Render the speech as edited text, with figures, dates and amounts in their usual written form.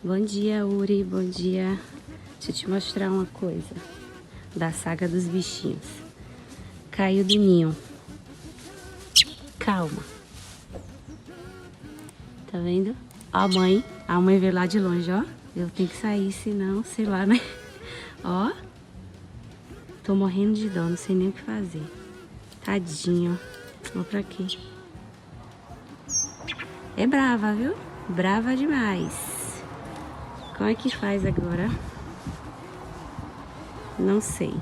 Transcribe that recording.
Bom dia, Uri, bom dia. Deixa eu te mostrar uma coisa da saga dos bichinhos. Caiu do ninho. Calma. Tá vendo? Ó a mãe veio lá de longe, ó. Eu tenho que sair, senão, sei lá, né? Ó. Tô morrendo de dó, não sei nem o que fazer. Tadinho. Vou pra quê? É brava, viu? Brava demais. Como é que faz agora? Não sei.